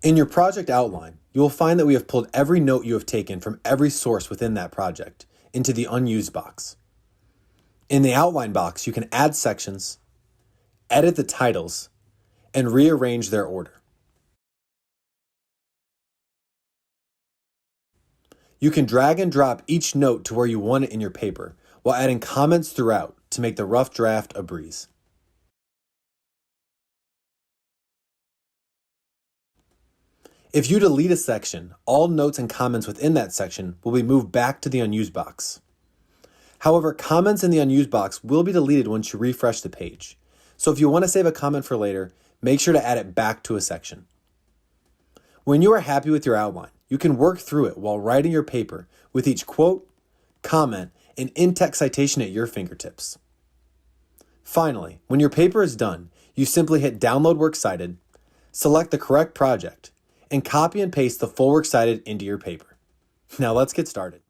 In your project outline, you will find that we have pulled every note you have taken from every source within that project into the unused box. In the outline box, you can add sections, edit the titles, and rearrange their order. You can drag and drop each note to where you want it in your paper, while adding comments throughout to make the rough draft a breeze. If you delete a section, all notes and comments within that section will be moved back to the unused box. However, comments in the unused box will be deleted once you refresh the page. So if you want to save a comment for later, make sure to add it back to a section. When you are happy with your outline, you can work through it while writing your paper with each quote, comment, and in-text citation at your fingertips. Finally, when your paper is done, you simply hit Download Works Cited, select the correct project, and copy and paste the full works cited into your paper. Now let's get started.